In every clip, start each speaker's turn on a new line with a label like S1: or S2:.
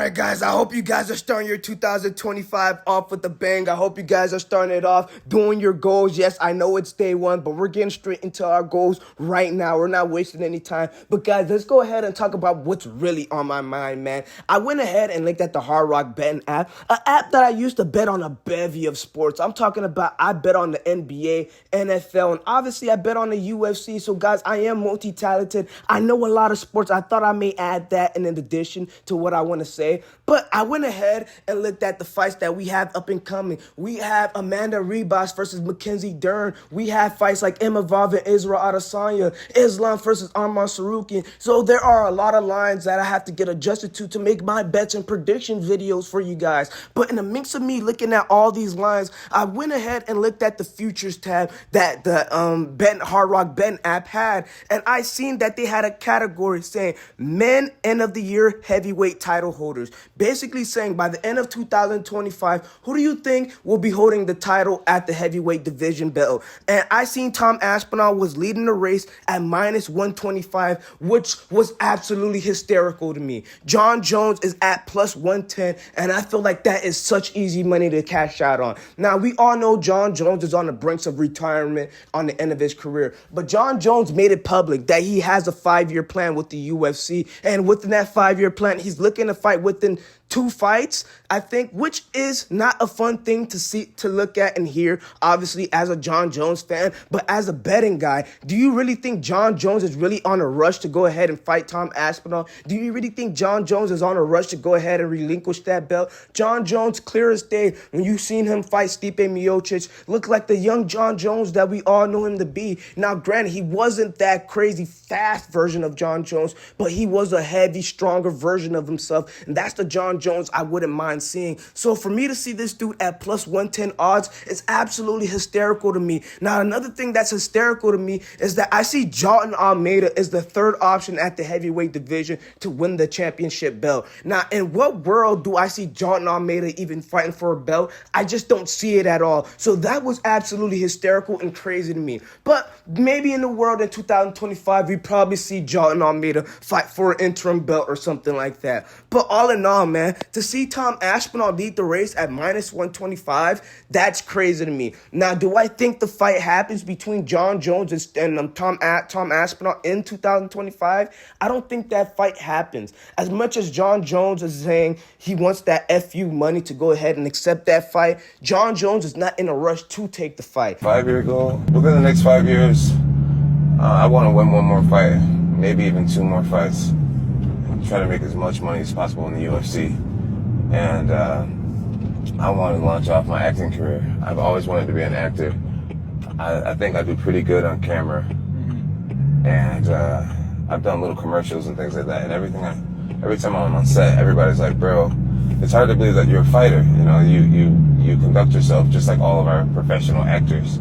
S1: right, guys, I hope you guys are starting your 2025 off with a bang. I hope you guys are starting it off doing your goals. Yes, I know it's day one, but we're getting straight into our goals right now. We're not wasting any time. But, guys, let's go ahead and talk about what's really on my mind, man. I went ahead and looked at the Hard Rock betting app, an app that I used to bet on a bevy of sports. I'm talking about I bet on the NBA, NFL, and obviously I bet on the UFC. So, guys, I am multi-talented. I know a lot of sports. I thought I may add that in addition to what I want to say. But I went ahead and looked at the fights that we have up and coming. We have Amanda Ribas versus Mackenzie Dern. We have fights like Emma Vav and Israel Adesanya, Islam versus Arman Sarukian. So there are a lot of lines that I have to get adjusted to make my bets and prediction videos for you guys. But in the mix of me looking at all these lines, I went ahead and looked at the futures tab that the Hard Rock betting app had, and I seen that they had a category saying men end of the year heavyweight title holders. Basically saying by the end of 2025, who do you think will be holding the title at the heavyweight division belt? And I seen Tom Aspinall was leading the race at minus 125, which was absolutely hysterical to me. John Jones is at plus 110, and I feel like that is such easy money to cash out on. Now, we all know John Jones is on the brink of retirement on the end of his career, but John Jones made it public that he has a 5-year plan with the UFC, and within that 5-year plan, he's looking to fight within 2 fights, I think, which is not a fun thing to look at and hear, obviously, as a John Jones fan. But as a betting guy, do you really think John Jones is really on a rush to go ahead and fight Tom Aspinall? Do you really think John Jones is on a rush to go ahead and relinquish that belt? John Jones, clear as day, when you seen him fight Stipe Miocic, looked like the young John Jones that we all knew him to be. Now, granted, he wasn't that crazy fast version of John Jones, but he was a heavy, stronger version of himself, and that's the John Jones I wouldn't mind seeing. So for me to see this dude at plus 110 odds is absolutely hysterical to me. Now, another thing that's hysterical to me is that I see Jalton Almeida is the third option at the heavyweight division to win the championship belt. Now, in what world do I see Jalton Almeida even fighting for a belt? I just don't see it at all. So that was absolutely hysterical and crazy to me. But maybe in the world in 2025, we probably see Jalton Almeida fight for an interim belt or something like that. But all in all, man, to see Tom Aspinall lead the race at minus 125, that's crazy to me. Now, do I think the fight happens between John Jones and Tom Aspinall in 2025? I don't think that fight happens. As much as John Jones is saying he wants that FU money to go ahead and accept that fight, John Jones is not in a rush to take the fight.
S2: 5-year goal. Within the next 5 years, I want to win one more fight, maybe even 2 more fights. Try to make as much money as possible in the UFC. And I want to launch off my acting career. I've always wanted to be an actor. I think I do pretty good on camera. And I've done little commercials and things like that. And every time I'm on set, everybody's like, bro, it's hard to believe that you're a fighter. You know, you conduct yourself just like all of our professional actors.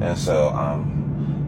S2: And so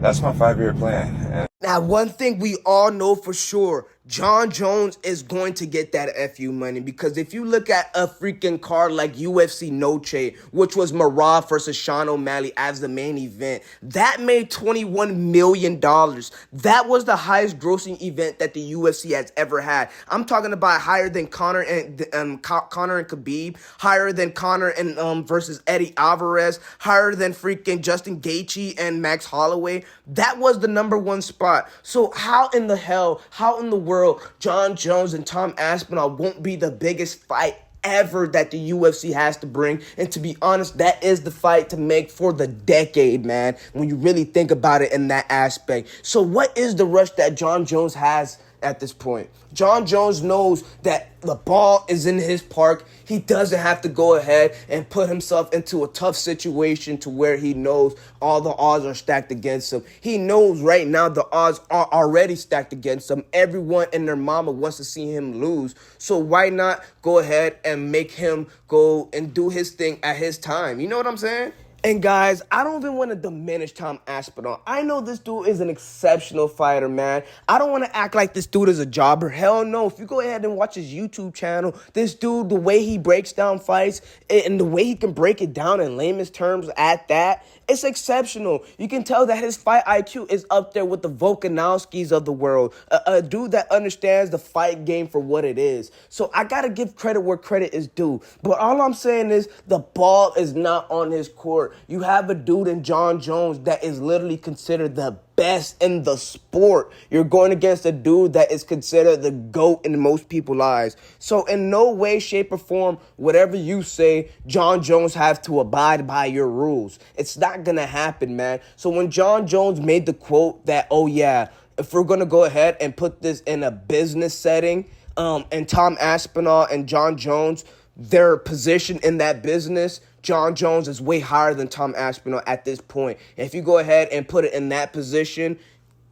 S2: that's my 5-year plan. And
S1: now, one thing we all know for sure, John Jones is going to get that FU money, because if you look at a freaking card like UFC Noche, which was Marab versus Sean O'Malley as the main event, that made $21 million. That was the highest grossing event that the UFC has ever had. I'm talking about higher than Conor and Khabib, higher than Conor and versus Eddie Alvarez, higher than freaking Justin Gaethje and Max Holloway. That was the #1 spot. So how in the world John Jones and Tom Aspinall won't be the biggest fight ever that the UFC has to bring? And to be honest, that is the fight to make for the decade, man, when you really think about it in that aspect. So what is the rush that John Jones has at this point? John Jones knows that the ball is in his park. He doesn't have to go ahead and put himself into a tough situation to where he knows all the odds are stacked against him. He knows right now the odds are already stacked against him. Everyone and their mama wants to see him lose. So why not go ahead and make him go and do his thing at his time? You know what I'm saying? And guys, I don't even want to diminish Tom Aspinall. I know this dude is an exceptional fighter, man. I don't want to act like this dude is a jobber. Hell no. If you go ahead and watch his YouTube channel, this dude, the way he breaks down fights and the way he can break it down in layman's terms at that, it's exceptional. You can tell that his fight IQ is up there with the Volkanovskis of the world. A dude that understands the fight game for what it is. So I got to give credit where credit is due. But all I'm saying is the ball is not on his court. You have a dude in Jon Jones that is literally considered the best in the sport. You're going against a dude that is considered the GOAT in most people's eyes. So in no way, shape, or form, whatever you say, Jon Jones have to abide by your rules. It's not going to happen, man. So when Jon Jones made the quote that, oh yeah, if we're going to go ahead and put this in a business setting, and Tom Aspinall and Jon Jones, their position in that business, Jon Jones is way higher than Tom Aspinall at this point. If you go ahead and put it in that position,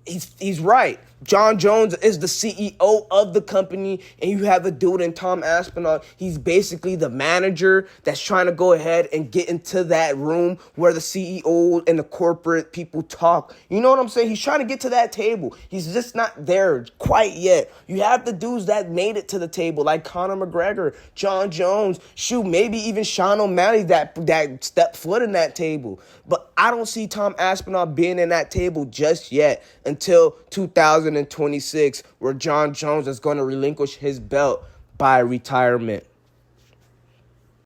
S1: he's right. Jon Jones is the CEO of the company, and you have a dude in Tom Aspinall. He's basically the manager that's trying to go ahead and get into that room where the CEO and the corporate people talk. You know what I'm saying? He's trying to get to that table. He's just not there quite yet. You have the dudes that made it to the table, like Conor McGregor, Jon Jones, shoot, maybe even Sean O'Malley that stepped foot in that table. But I don't see Tom Aspinall being in that table just yet until 2026, where Jon Jones is going to relinquish his belt by retirement.